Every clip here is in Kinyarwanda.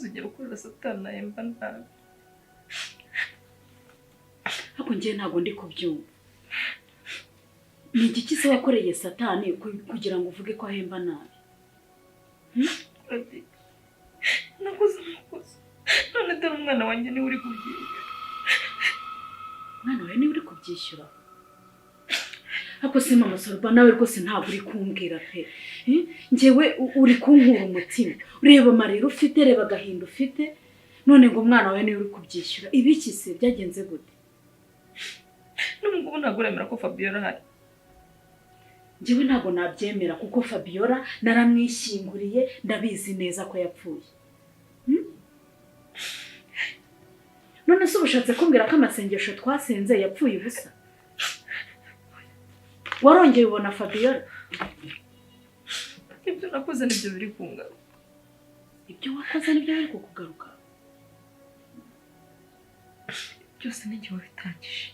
ugera ukorera satani nahemba nabi. Ariko njye ntabwo ndi kubyumva. Ni igiki se wakoreye satani kugira ngo uvuge ko ahemba nabi? Nakoze none dore umwana wanjye niwe uri kubyishyura. Umwana wawe niwe uri kubyishyura? Ako se mama Sorba nawe rwose ntabwo uri kumbwira pe. Njyewe uri kunkura umutima. Ureba amarira ufite, reba agahinda ufite, none ngo umwana wawe niwe uri kubyishyura. Ibiki se byagenze gute? N'ubwo ntabwo uremera ko Fabiola ahari. Njyewe ntabwo nabyemera kuko Fabiola naramwishyinguriye, ndabizi neza ko yapfuye. None se ubushatse kumbwira ko amasengesho twasenze yapfuye ubusa? Warongeye ubona Fabiola? Ibyo nakoze nibyo biri kungaruka. Ibyo wakoze nibyo biri kukugaruka? Byose ni njye wabitangije.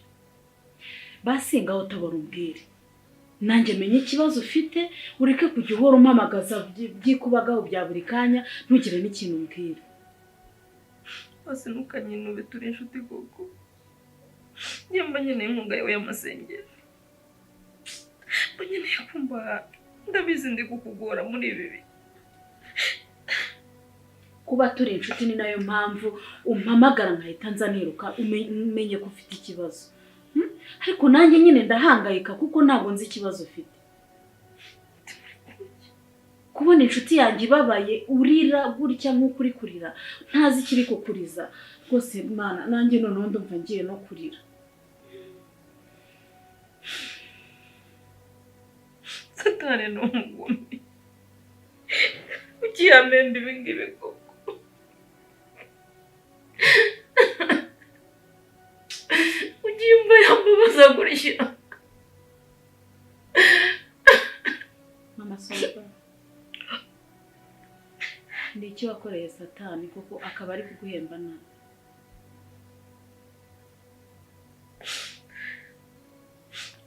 Basi ngaho utabara umbwire. Nanjye menye ikibazo ufite, ureke kujya uhora umpamagaza byikubagaho bya buri kanya, ntugire n'ikintu umbwira. Basi ntukanyinube turi inshuti koko. Nyamba nkeneye inkunga yawe y'amasengesho. Nkeneye kumva ndabizi ndi kukugora muri ibi bihe. Kuba turi inshuti ni nayo mpamvu umpamagara nkahita nza niruka umenye ko ufite ikibazo. Ariko nanjye nyine ndahangayika kuko ntabwo nzi ikibazo ufite. Kubona inshuti yanjye ibabaye urira gutya nk'uko uri kurira, ntazi ikiri kukuriza. Rwose Mana nanjye noneho ndumva ngiye no kurira. Satani ni umugome. Ukiyamenda ibi ngibi koko. Ugimba yambabaza gutya. Mama Sorba, ni iki wakoreye Satani kuko akaba ari kuguhemba nabi?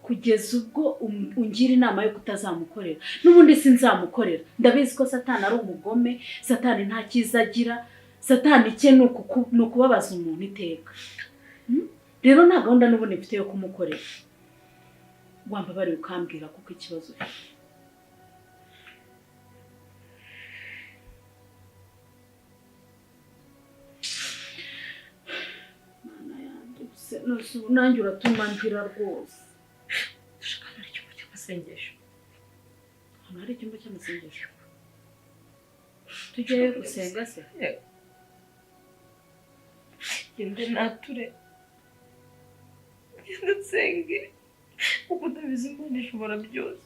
Kugeza ubwo ungira inama yo kutazamukorera. N'ubundi sinzamukorera. Ndabizi ko Satani ari umugome, Satani nta cyiza agira, Satani cye ni ukubabaza umuntu iteka. Rero nta gahunda n'ubundi mfite yo kumukorera. Wamba bari ukambwira kuko ikibazo ufite. Mana yanjye, nanjye uratuma ndira rwose. Dushaka ari icyumba cy'amasengesho. Hano hari icyumba cy'amasengesho. Tujyayo gusenga se? Gende nature. Gende nsenge. Kuko ndabizi Imana ishobora byose.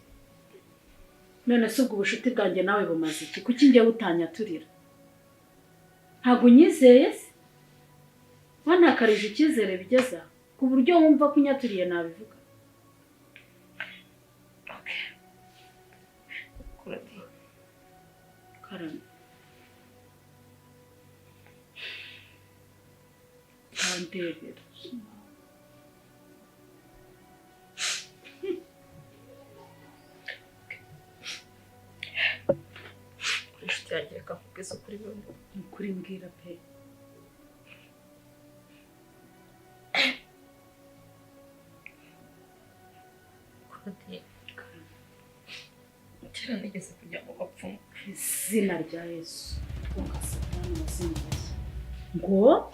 None se ubwo ubucuti bwanjye nawe bumaze iki? Kuki njye butanyaturira? Ntabwo unyizeye se? Wantakarije icyizere bigeza ku buryo wumva ko unyaturiye nabivuga. Okay. Kurati. Karame. Kandebera. Inshuti kakugeza kuri bone. Ukuri mbwira pe. Kurati. Kera nigeze kujya mu bapfumu. Izina rya Yesu. Unga Satani wasingiye. Ngo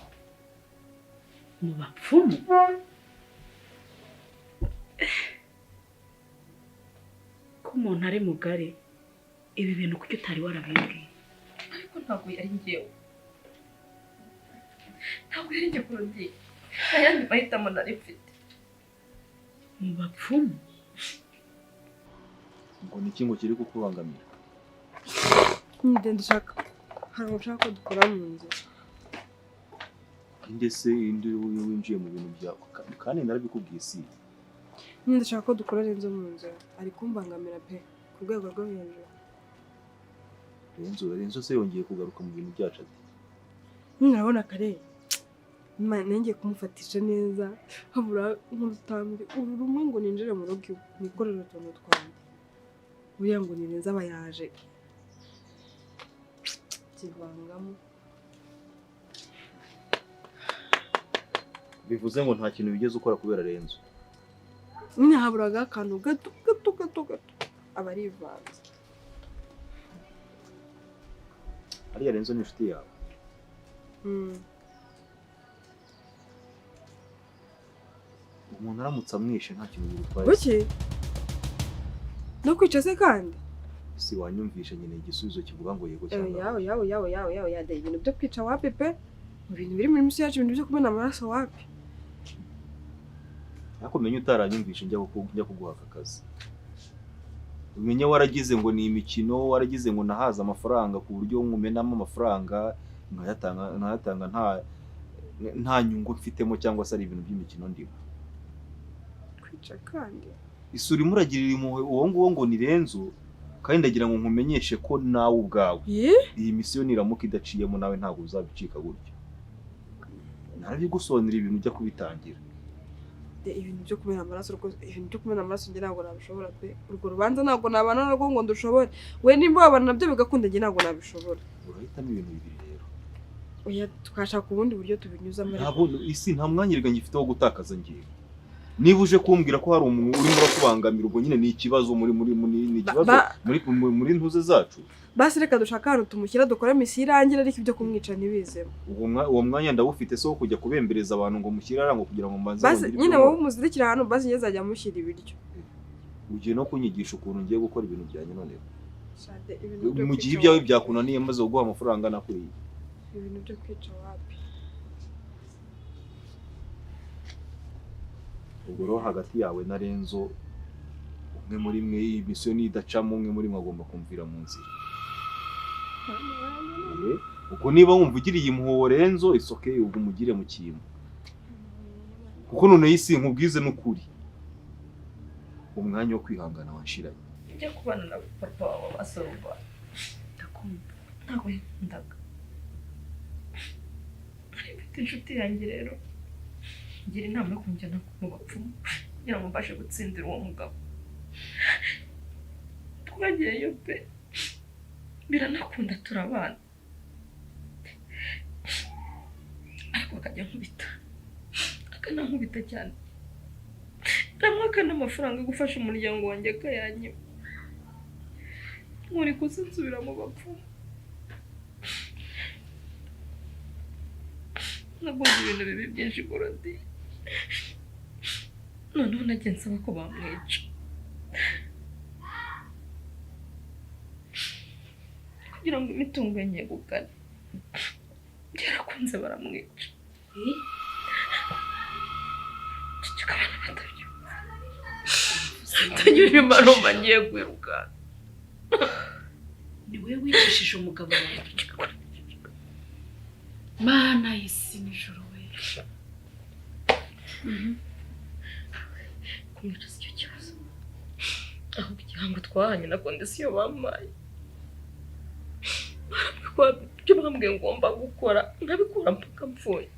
mu bapfumu. Ko umuntu ari mugari. Ibi bintu kuki utari warabimbwiye? Ariko ntabwo yari ngewe. Ntabwo yari ngewe Kurati. Ayandi mahitamo nari mfite. Mu bapfumu. Ngo ni ikintu kiri kukubangamira? Ndashaka hari ushaka ko dukora mu nzu. Ndetse indi winjiye mu bintu byawe kandi narabikubwiye si. Ndashaka ko dukora renzo mu nzu. Ari kumbangamira pe ku rwego rwo hejuru. Renzo se yongeye kugaruka mu bintu byacu ati. Nurabona kare. Nanjye kumufatisha neza. Habura nk'utambi. Urumwe ngo ninjire mu rugo nikorera utuntu twanjye. Buriya ngo nineza abayaje. Kivangamo. bivuze ngo nta kintu bigeze ukora kubera Renzo. nyine haburaga akantu gato aba arivanze. Ariya Renzo ni inshuti yawe? Umuntu aramutse amwishe nta kintu bigutwaye. Kuki? No kwica se kandi? Si wanyumvisha nyine igisubizo kivuga ngo yego cyangwa yawe yadeye ibintu byo kwica wapi pe? Mu bintu biri muri misi yacu, ibintu byo kumena amaraso wapi? Ariko menye utaranyumvisha njya kuguha akazi. Umenye waragize ngo ni imikino, waragize ngo nahaza amafaranga ku buryo nkumenamo amafaranga nkayatanga nta nyungu mfitemo cyangwa se ari ibintu by'imikino ndimo. Kwica kandi? Isuri muragirira impuhwe uwo nguwo ngo ni Renzo, kandi ndagira ngo nkumenyeshe ko nawe ubwawe iyi misiyo niramuka idaciyemo nawe ntabwo uzabicika gutyo. Narabigusonera ibintu ujya kubitangira. Ibintu byo kumena amaraso njye ntabwo nabishobora pe. Urwo rubanza ntabwo nabana narwo ngo ndushobore. We nimba wabana nabyo bigakunda njye ntabwo nabishobora. Urahitamo ibintu bibiri rero. Oya twashaka ubundi buryo tubinyuzamo. Ntabwo isi nta mwanyirwa ngifite wo gutakaza ngiye. Niba uje kumbwira ko hari umuntu urimo kubangamira ubwo nyine ni ikibazo muri ntuze zacu. Basi reka dushaka ahantu tumushyira dukora misi irangira ariko ibyo kumwica ntibizemo. Uwo mwanya ndawufite so kujya kubembereza abantu ngo mushyire arango kugira ngo mbanze. Basi nyine wowe umuzirikira ahantu basi ngezajya mushyira ibiryo. Ugiye no kunyigisha ukuntu ngiye gukora ibintu byanjye none. Shade ibintu byo mu gihe ibyawe byakunaniye maze uguha amafaranga nakuriye. Ibintu byo kwica wapi? Ubwo hagati yawe na Renzo umwe muri mwe imisiyo nidacamo umwe muri mwe agomba kumvira mu nzira. Uko niba wumva ugiriye impuhwe Renzo isoke ubwo umugire mu kintu. Kuko none yisi nkubwize n'ukuri. Umwanya wo kwihangana wanshiranye. Njya kubana na papa wawe asoba. Ndakumva. Ntabwo ndaga. Ariko inshuti yanjye rero ngira inama yo kunjyana mu bapfumu kugira ngo mbashe gutsindira uwo mugabo. Twagiyeyo pe biranakunda turabana, ariko akajya nkubita cyane, ndamwaka n'amafaranga yo gufasha umuryango wanjye akayanyima. Nkuri kunsubira mu bapfumu. Nabonye ibintu bibi byinshi Gorodi. Noneho nagiye nsaba ko bamwica kugira ngo imitungo ye nyegukane. Byarakunze baramwica. Cicika abana batabyo. Tanyura imarumba ngiye kwiruka. Ni we wicishije umugabo wawe. Mana y'isi n'ijoro we. Kumwica si cyo kibazo, ahubwo igihango twahanye na kondisiyo bampaye. Ibyo bambwiye ngomba gukora nkabikora mpaka mpfuye.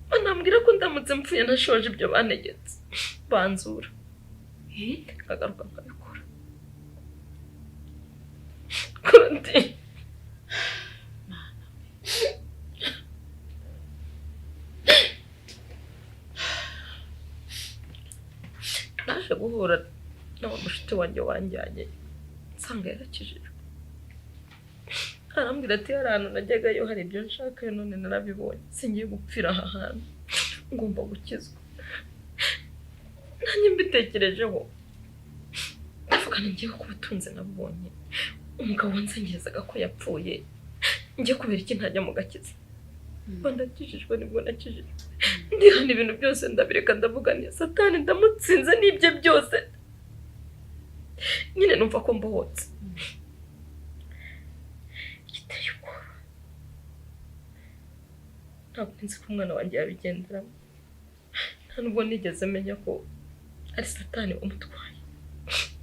Banambwira ko ndamutse mpfuye ntashoje ibyo bantegetse banzura. Nkagaruka nkabikora. Kandi naje guhura n'uwo mushuti wanjye wanjyanye nsanga yarakijijwe. Arambwira ati hari ahantu najyagayo hari ibyo nshaka none narabibonye, singiye gupfira aha hantu, ngomba gukizwa. Nanjye mbitekerejeho ndavuga ngiye ku butunzi nabonye umugabo wanzengerezaga ko yapfuye, njye kubera iki ntajya mu gakiza. Ndakijijwe nibwo nakijijwe. Ndihana ibintu byose ndabireka ndavuga ni Satani ndamutsinze n'ibye byose. Nyine numva ko mbohotse. Giteye ubwoba. Ntabwo nzi ko umwana wanjye yabigenderamo. Nta nubwo nigeze menya ko ari Satani umutwaye.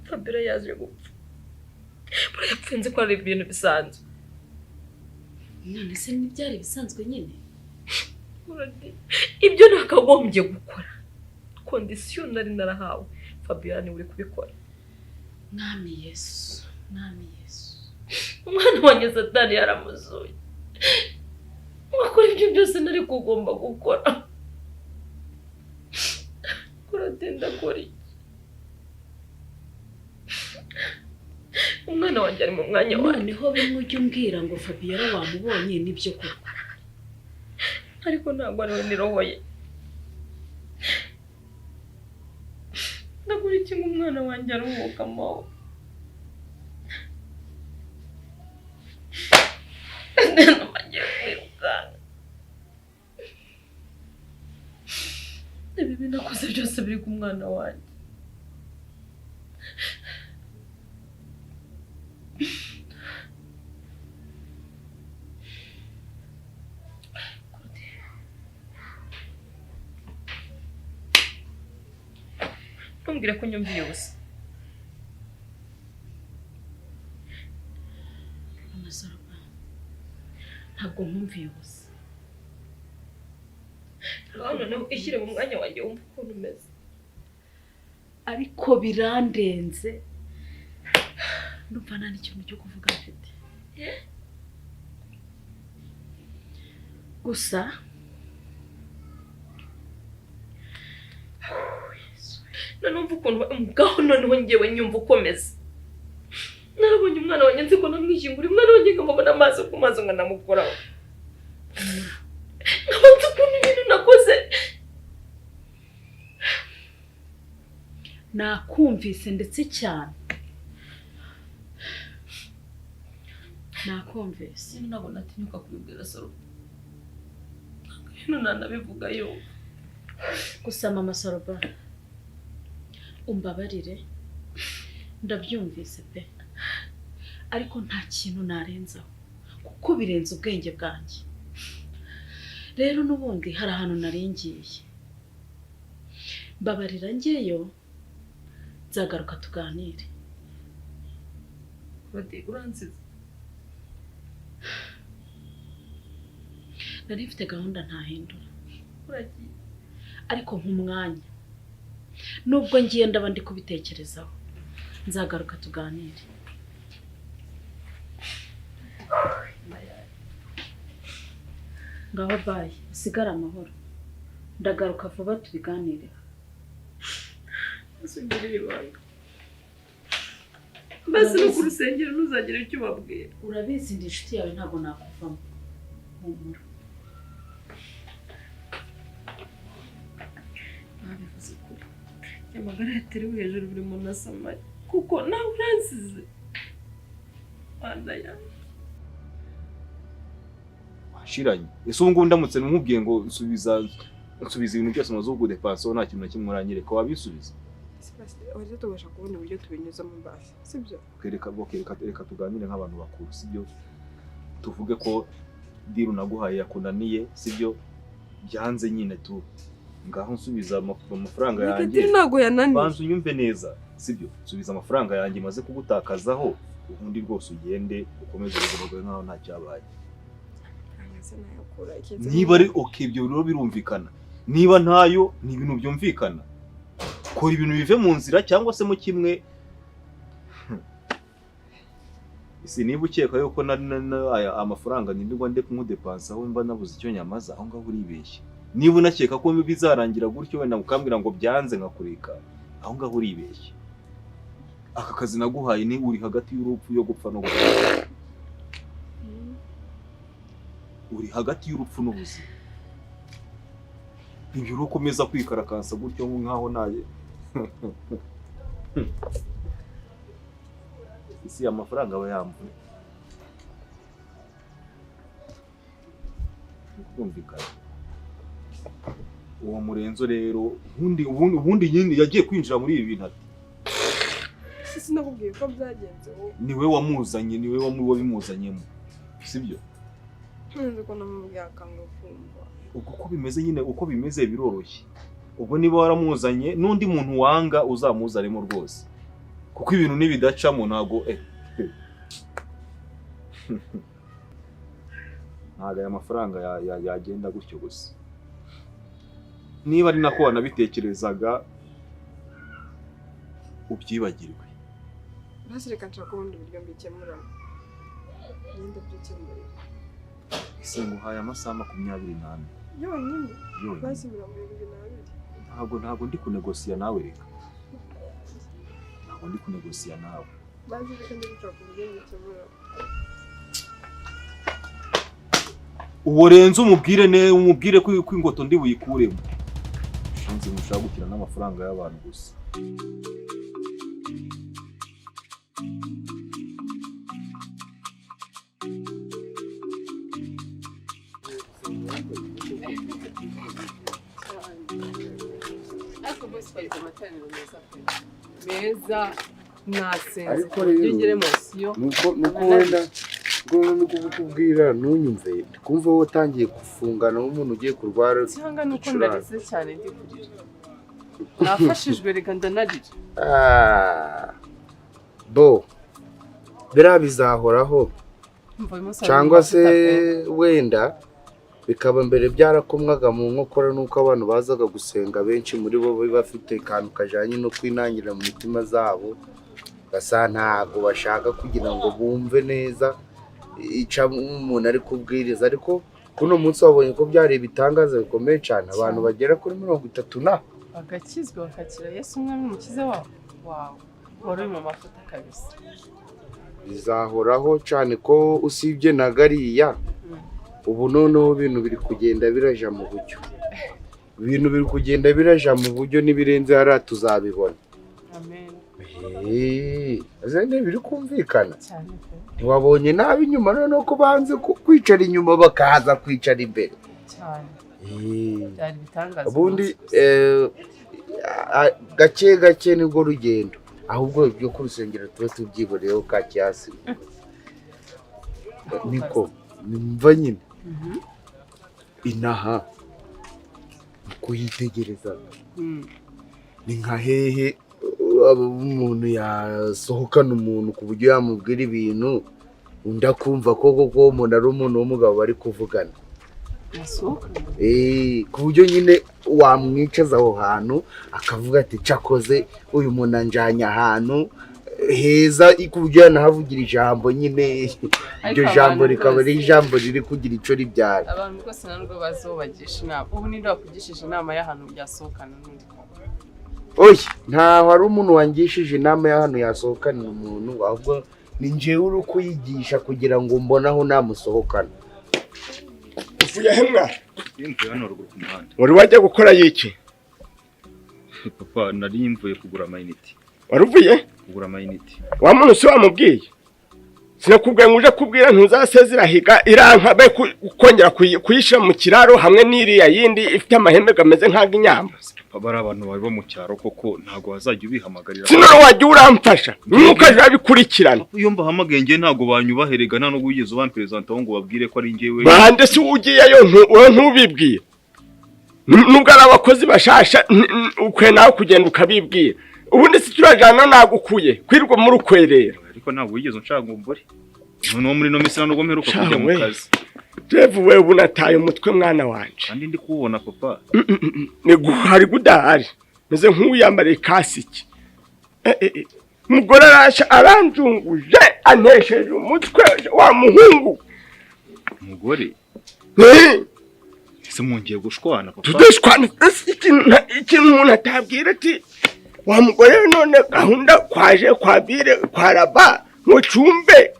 Fabira yaje gupfa. Buriya yapfunze ko ari ibintu bisanzwe. None se n'ibyari bisanzwe nyine? Ibyo nakagombye gukora. Kondisiyo nari narahawe. Fabira ni uri kubikora. Mwami Yesu, Mwami Yesu. Umwana wanjye Satani yaramuzuye. wakora ibyo byose nari kugomba gukora. Kuratenda kuri umwana wanjye ari mu mwanya wawe. Noneho bimwe ujya umbwira ngo Fabiola wamubonye nibyo koko, ariko ntabwo ariwe nirohoye. Ndakora iki ngo umwana wanjye aruhuka mawe? Namagiye kwirukana. Ibi binakoze byose biri ku mwana wanjye. Ntumbwire ko nyumviye ubusa. Amasaraba ntabwo nkumviye ubusa. Noneho ishyire mu mwanya wanjye wumva ukuntu umeze. Ariko birandenze, ndumva nta n'ikintu cyo kuvuga mfite. Gusa nanumva ukuntu umgaho noneho ngewe nyumva ukomeza. Narabonye umwana wanjye nzi ko namwishyingura, umwana wanjye nkamubona amaso ku maso nkanamukoraho. Nkabanza ukuntu ibintu nakoze. nakumvise ndetse cyane. Nakumvise. Ntabwo natinyuka kubibwira Saro. Hino nanabivuga yo. Gusa mama Saroba, umbabarire, ndabyumvise pe, ariko nta kintu narenzaho kuko birenze ubwenge bwanjye. Rero n'ubundi hari ahantu narengiye, mbabarira ngeyo, nzagaruka tuganire. Uransize. Nari mfite gahunda ntahindura, Uragiye. ariko nk'umwanya, nubwo ngiye ndaba ndi kubitekerezaho, nzagaruka tuganire. Ngaho bayi, usigare amahoro, ndagaruka vuba tubiganire. Usubire ibanga. Mbese no ku rusengero ntuzagira icyo ubabwira. Urabizi ndi inshuti yawe, ntabwo nakuvamo. Humura. Nabivuze kuri. Amagara yaterewe hejuru buri muntu asamaye. Kuko nawe uransize. Banda yanjye. Washiranye. Ese ubu ngubu ndamutse nkubwiye ngo nsubiza ibintu byose maze ubwo depanso nta kintu na kimwe uranyereka wabisubiza. Wajya tubasha kubona uburyo tubinyuzamo mbasi, sibyo? Reka tuganire nk'abantu bakuru, sibyo? Tuvuge ko diru naguhaye yakunaniye, sibyo? Byanze nyine tu. Ngaho nsubiza amafaranga yanjye. Reka ntago yananiye. Banzu unyumve neza, sibyo? Nsubiza amafaranga yanjye maze kugutakazaho, ubundi rwose ugende ukomeze ubuzima bwawe nkaho nta cyabaye. Niba ari okay ibyo rero birumvikana. Niba ntayo ni ibintu byumvikana. Kora ibintu bive mu nzira cyangwa se mu kimwe. Isi niba ukeka yuko amafaranga nindwa nde kumudepansa aho mba nabuze icyo nyamaza, aho ngaho uribeshye. Niba unakeka ko bizarangira gutyo wenda ukambwira ngo byanze ngakureka, aho ngaho uribeshye. Aka kazi naguhaye ni uri hagati y'urupfu yo gupfa no gupfa. Uri hagati y'urupfu n'ubuzima. Ibyo urukomeza kwikarakansa gutyo nkaho naye. Isi amafaranga aba yambuye. Kumvikana. Uwo murenzo rero ubundi yindi yagiye kwinjira muri ibi bintu. Sinakubwiye ko byagenze wowe. Niwe wamuzanye, niwe wabimuzanyemo. Sibyo? Nzi ko namubwiye akanga kumva. Uko bimeze nyine, uko bimeze biroroshye. Ubwo niba waramuzanye n'undi muntu wanga uzamuzaremo rwose. Kuko ibintu nibidacamo ntago ntago aya mafaranga yagenda gutyo gusa. Niba ari nako wanabitekerezaga ubyibagirwe. Basi reka nshaka ubundi buryo mbikemuramo. Ninde byukemurira. ese nguhaye amasaha 24 yonyine yonyine basi 22 ntabwo ndi kunegosiya nawe reka ntabwo ndi kunegosiya nawe basi reka ndabishaka kubigenza cyabura uborenze umubwire ko ingoto ndi buyikuremo shanze mushaka gukira n'amafaranga y'abantu gusa meza nasenze byongere mosiyo nuko wenda ngo kukubwira nunyumve kumva wowe utangiye gufungana nk'umuntu ugiye kurwara cyangwa nuko ndarize cyane ndi kurira nafashijwe reka ndanarira bo bira bizahoraho cyangwa se wenda bikaba mbere byarakomwaga mu nkokora nuko abantu bazaga gusenga benshi muri bo bafite kantu kajanye no kwinangira mu mitima zabo gasa ntago bashaka kugira ngo bumve neza ica umuntu ari kubwiriza ariko kuno munsi wabonye ko byari bitangaza bikomeye cyane abantu bagera kuri 30 na bagakizwa bakakira Yesu umwami mukize wabo wow wari mu mafuta kabisa bizahoraho cyane ko usibye na gariya ubu noneho ibintu biri kugenda biraja mu buryo n'ibirenze hariya tuzabibona amen azane biri kumvikana ntiwabonye nabi inyuma noneho ko banze kwicara inyuma bakaza kwicara imbere cyane byari bitangaza ubundi gake nibwo rugendo ahubwo ibyo ku rusengero tuba tubyiboreyeho ka cyasi niko nimva nyine inaha kuyitegereza ni nka hehe umuntu yasohokana umuntu ku buryo yamubwira ibintu undakumva koko ko umuntu ari umuntu w'umugabo bari kuvugana ku buryo nyine wamwicaza aho hantu akavuga ati cakoze uyu muntu anjanye ahantu heza ku buryo yanahavugira ijambo nyine iryo jambo rikaba ari ijambo riri kugira ico ribyara abantu rwose ntabwo bazobagisha inama ubu ninde wakugishije inama y'ahantu byasohokana n'undi oya ntaho ari umuntu wangishije inama y'ahantu yasohokana umuntu ahubwo ni njyewe uri kuyigisha kugira ngo mbonaho namusohokana uvuye hemwa yimvuye hano ruguru ku muhanda wari wajya gukora yiki papa nari mvuye kugura amayinite waruvuye kugura amayinite wa muntu se wamubwiye sinakubwiye ngo uje kubwira ntuzasezera higa iranka be kongera kuyishira mu kiraro hamwe n'iriya yindi ifite amahembe gameze nk'ag'inyamba bari abantu bari mu cyaro koko ntago bazajya ubihamagarira sinoro wajya uramfasha nuko aje abikurikirana iyo mbahamagaye ngiye ntago banyubaherega nta no guyiza ubamperezanta ngo babwire ko ari ngewe bande se ugiyeyo ntubibwiye nubwo ari abakozi bashasha ukwe nawe kugenda ukabibwira ubundi si turajana nagukuye kwirwa muri ukwerera ariko ntabwo wigeze unshaka ngo mbore noneho muri no misana nubwo mperuka kujya mu kazi Jevu wewe unataye umutwe mwana wanje kandi ndi kubona papa ni guhari gudahari meze nk'uyambare kasiki mugore arasha aranjunguje anesheje umutwe wa muhungu umugore ese mungiye gushwana papa tudashwana ikintu umuntu atabwira ati wa mugore none gahunda kwaje kwabire kwaraba mu cumbe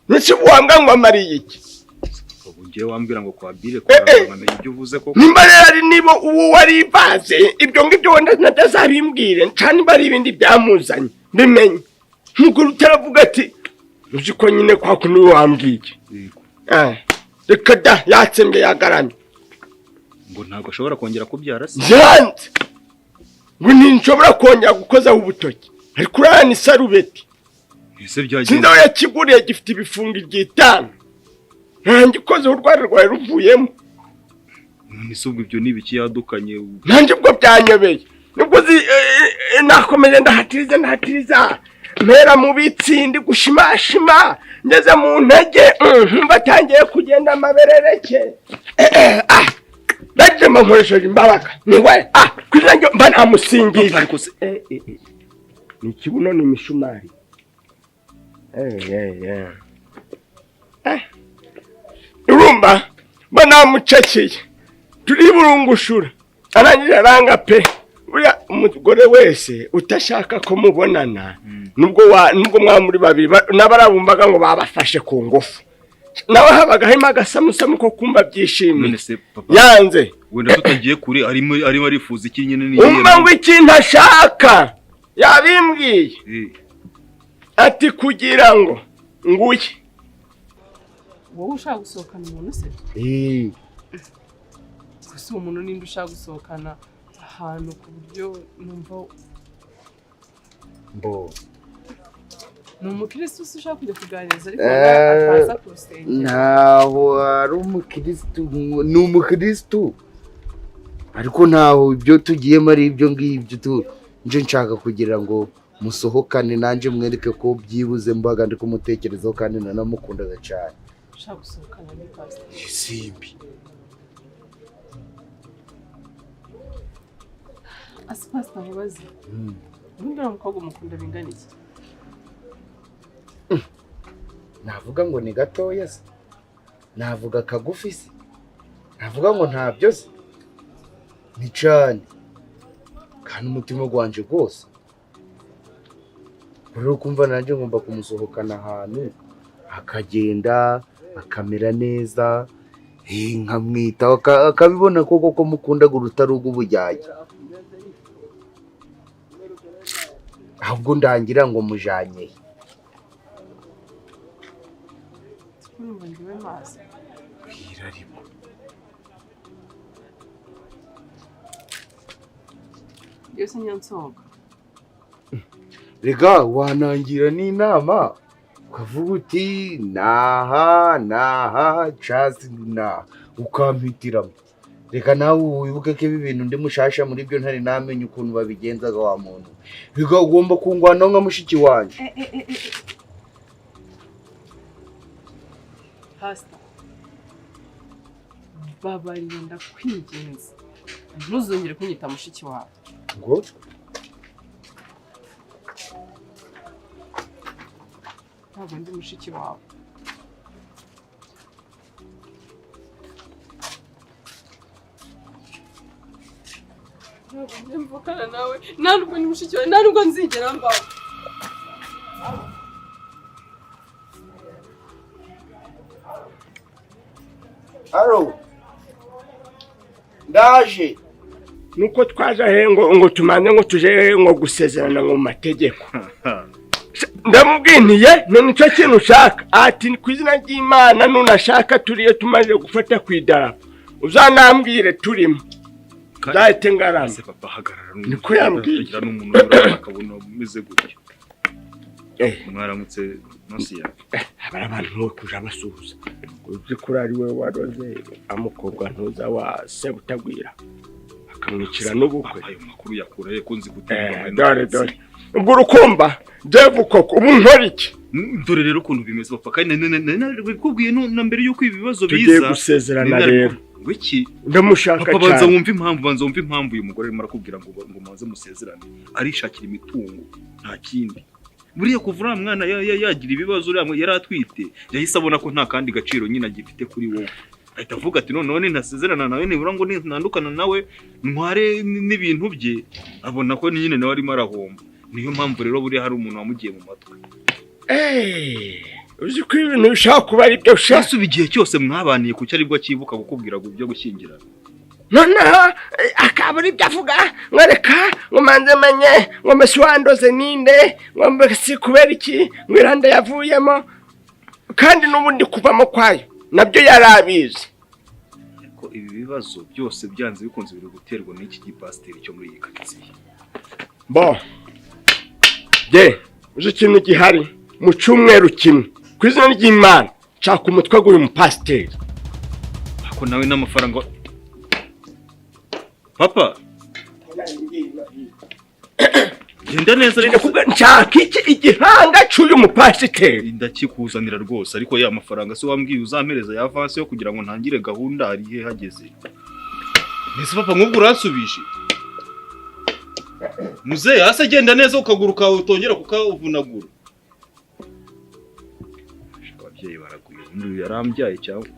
nisi wambwa ngo amariye iki ngiye wambwira ngo kwabire kwaraba ibyo uvuze ko nimba rero nibo uwo wari baze ibyo ngibyo wenda natazabimbwire cyane bari ibindi byamuzanye bimenye mugore utaravuga ati uzi ko nyine kwa kuno wambwiye reka da yatsembye yagaramye ngo ntago ashobora kongera kubyara se yanze ngo ninshobora kongera gukoza ubutoki ariko urani sarubeti ese byagiye sindaho yakiguriye gifite ibifungo 5 nanjye koze urwara rwawe ruvuyemo none subwo ibyo nibiki yadukanye nanjye ubwo byanyobeye nubwo nakomeje ndahatiriza mpera mu bitsindi gushimashima ngeze mu ntege mbatangiye kugenda amaberereke baje mankoresheje imbabaga niwe kwirange mba namusingiye ariko se ni kibuno ni mishumari urumva urukumba banamucakiye turi burungushura arangije aranga pe buriya umugore wese utashaka ko mubonana nubwo mwamuri babiri n'abarabumvaga ngo babafashe ku ngufu nawe habaga harimo agasamusamu ko kumva byishimiye yanze wenda tutagiye kure arimo arifuza iki nyine ni umva ngo ikintu ashaka yabimbwiye ati kugira ngo nguye wowe ushaka gusohokana umuntu se gusa umuntu ninde ushaka gusohokana ahantu ku buryo numva mbo ni umukirisitu ushaka kujya kuganiriza ariko ataza ku rusengero ntaho ari umukirisitu ni umukirisitu ariko ntaho ibyo tugiyemo ari ibyo ngibyo nje nshaka kugira ngo musohokane nanjye mwereke ko byibuze mbaga ndi kumutekerezaho kandi nanamukundaga cyane ushaka gusohokana ni pasiteri simbi asipasita nkubaze ubundi umukobwa umukunda bingana iki navuga ngo ni gatoya se navuga kagufi se navuga ngo ntabyo se ni cyane kandi umutima wanje rwose rero kumva nanjye ngomba kumusohokana ahantu akagenda akamera neza nkamwita akabibona koko ko mukundaga urutari ubujyaye ahubwo ndangira ngo mujanye urumva ngiwe mazi kwirarimo yose nyansoga rega wanangira n'inama ukavuga uti naha chasi na ukampitiramo reka nawe wibuke ko ibi bintu ndi mushasha muri byo ntari namenye ukuntu babigenzaga wa muntu rega ugomba kungwana nka mushiki wanje pasita babarira ndakwingenza ntuzongere kunyita mushiki wawe ngo ntabwo ndi mushiki wawe ntabwo ndi mvukana nawe ntabwo ndi mushiki wawe ntabwo nzigera mbaho aro ndaje nuko twaje ngo tumanze ngo tuje ngo gusezerana mu mategeko ndamubwiniye nicyo kintu ushaka ati ku izina ry'Imana nunashaka turiyo tumaze gufata ku idarapo uzanambwire turimo zahite ngarama se papa hagarara niko yambwiye n'umuntu akabona umeze gutyo mwaramutse nosiya abara abantu bo kuja basuhuza uzi kuri ari we waroze amukobwa ntuza wa se butagwira akamwicira n'ubukwe ayo makuru yakuraye ko nzi gutumba dore ubwo urukumba Devu koko ubu nkora iki dore rero ukuntu bimeze papa kandi nabikubwiye na mbere yuko ibibazo biza tugiye gusezerana rero wiki ndamushaka cyane banza wumva impamvu uyu mugore arimo arakubwira ngo muze musezerane arishakira imitungo nta kindi buriya kuvura mwana yagira ibibazo yari atwite yahise abona ko nta kandi gaciro nyine agifite kuri wowe ahita avuga ati none ntasezerana nawe nibura ngo ntandukana nawe ntware n'ibintu bye abona ko nyine nawe arimo arahomba niyo mpamvu rero buriya hari umuntu wamugiye mu matwi uzi ko ibintu bishaka kuba ari byo ushaka ese igihe cyose mwabaniye kuki aribwo akibuka gukubwira ngo ibyo gushyingirana noneho akaba ari byo avuga ngo reka ngo manze menye ngo mbese wandoze ninde ngo mbese kubera iki ngo iranda yavuyemo kandi n'ubundi kuvamo kwayo nabyo yari abizi ko ibi bibazo byose byanze bikunze biri guterwa n'iki gipasiteri cyo muri iyi karitsiye bo uzi ikintu gihari mu cyumweru kimwe ku izina ry'Imana nshaka umutwe w'uyu mupasiteri ako nawe n'amafaranga papa genda neza ariko nshaka igihanga cy'uyu mupasiteri ndakikuzanira rwose ariko ya mafaranga se wambwiye uzampereza ya avance yo kugira ngo ntangire gahunda ari he hageze nese papa nk'ubwo uransubije muzehe hasi agenda neza ukaguruka utongera kukavunagura ababyeyi baraguye undi yarambyaye cyangwa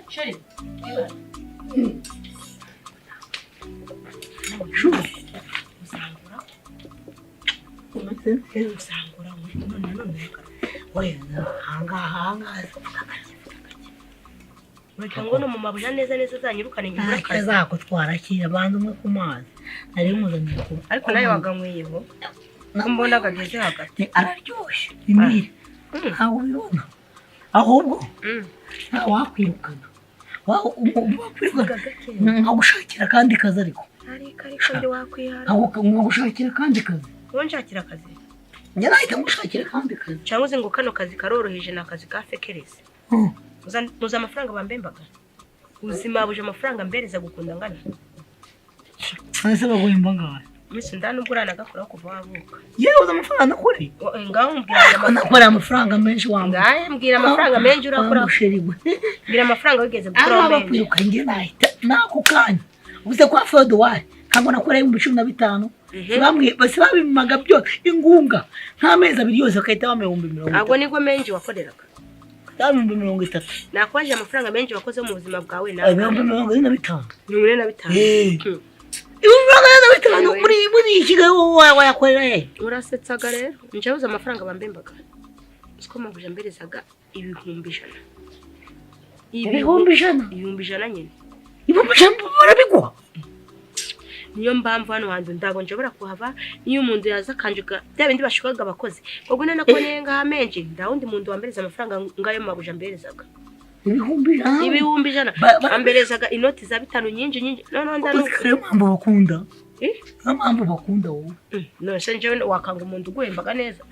Shari. Usangura none wenda hanga Muryango no mu mabuja neza zanyirukana ingura akazi azakutwara kira bantu umwe ku mazi ari muzanye ko ariko nayo waganyweyeho mbona agageze hagati araryoshye imire aho ubibona ahubwo wakwirukana nkagushakira kandi kazi ariko ndi wakwihara nkagushakira kandi kazi wonshakira akazi njye nahita ngushakira kandi kazi cyangwa uzi ngo kano kazi karoroheje na kazi ka fekereze muza amafaranga bambembaga uzima buje amafaranga mbereza gukunda ngana ese baguhemba ngahe Misi ndani ubwo uranagakora kuva wavuka yewe amafaranga nakuri ngaho mbwira nakora amafaranga menshi wamba ngahe mbwira amafaranga menshi urakora mbwira amafaranga wigeze gukora menshi bakwiruka nge nahita nako kanya ubuze kwa fodo wayi ntabwo nakora 15,000 bamwe base babimaga byo ingunga nta mezi abiri yose akahita bamwe 10,000 agwo niko menshi wakoreraga 30,000 nakwaje amafaranga menshi wakoze mu buzima bwawe nawe 45 45 muri ikigo wayakorera he urasetsaga rero njabuze amafaranga bambembaga siko mabuje mberezaga 1,100 1,100 nyine 1,100 barabigwa niyo mbamvu hano hanze ndago njobora kuhava niyo umuntu yaza kanjuka bya bindi bashukaga abakozi ubwo nene ko nenga menshi ndawundi muntu wambereza amafaranga ngayo mabuje mberezaga 1,100 amberezaga inoti za 5 nyinji none ndano mpamvu bakunda mpamvu bakunda wowe no se nje wakanga umuntu guhembaga neza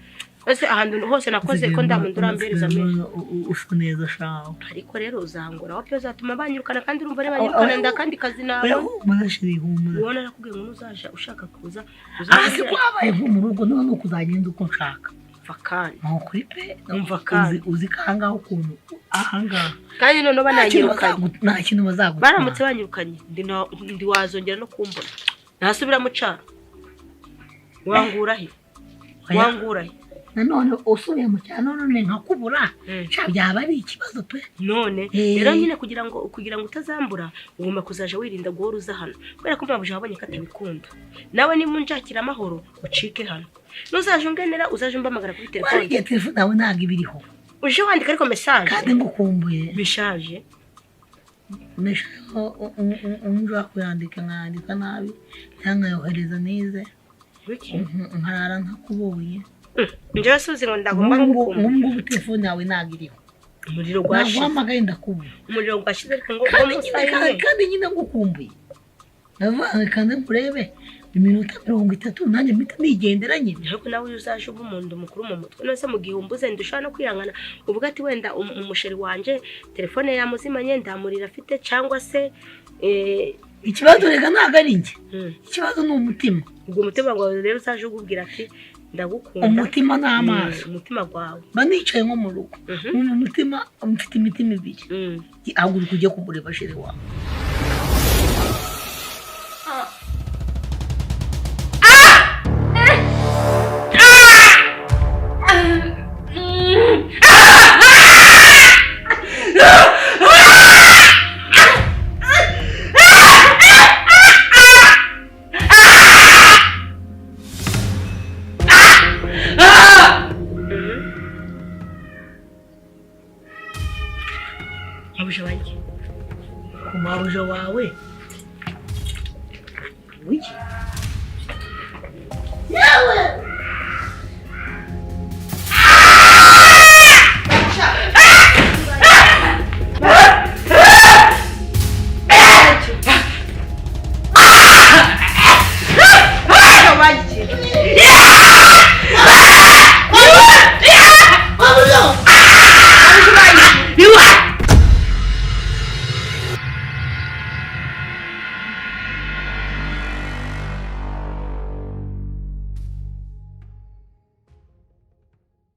ese ahantu hose nakoze ko ndamuntu urambereza menshi ufu neza shaho ariko rero uzangura wapi uzatuma banyirukana kandi urumva re banyirukana ndakandi kazi nawe murashiri humura ubona nakubwiye ngo uzaje ushaka kuza uzaze kwabaye mu rugo none kuzagenda uko nshaka vakani nokuri pe umva kandi uzikanga ukuntu ahangaha kandi none bananyirukanye nta kintu bazagutwara baramutse banyirukanye ndi wazongera no kumbona nasubira mu cyaro wangurahe nanone usubiye mu cyaro none nkakubura byaba ari ikibazo pe none rero nyine kugira ngo utazambura ugomba kuzaje wirinda guhora uza hano kubera ko mbabuje wabonye ko atabikunda nawe nimunjakira amahoro ucike hano nuzaje ungenera uzaje mbamagara kuri telefone wari telefone nawe ntabwo ibiriho uje wandika ariko message kandi ngukumbuye bishaje unjwa kuyandika nkandika nabi cyangwa yohereza neza nkarara ntakubonye njye suzi ngo ndagomba ngukumbuye telefone yawe ntabwo iriho umuriro gwashize nagwamagaye ndakubura umuriro gwashize ngo kandi nyine ngukumbuye navanga kandi murebe iminota 30 nanjye mpita nigendera nyine ariko nawe uzaje uba umuntu mukuru mu mutwe nose mu gihe umbuze ndushaka no kwirangana uvuga ati wenda umusheri wanje telefone yamuzimanye ndamurira afite cyangwa se ikibazo rega ntago ari nge ikibazo ni umutima ubwo umutima gwawe rero uzaje ugubwira ati ndagukunda umutima n'amaso umutima gwawe banicaye nko mu rugo mu mutima mfite imitima ibiri ahaguruka ujye kumureba sheri wawe mabuja wawe wiki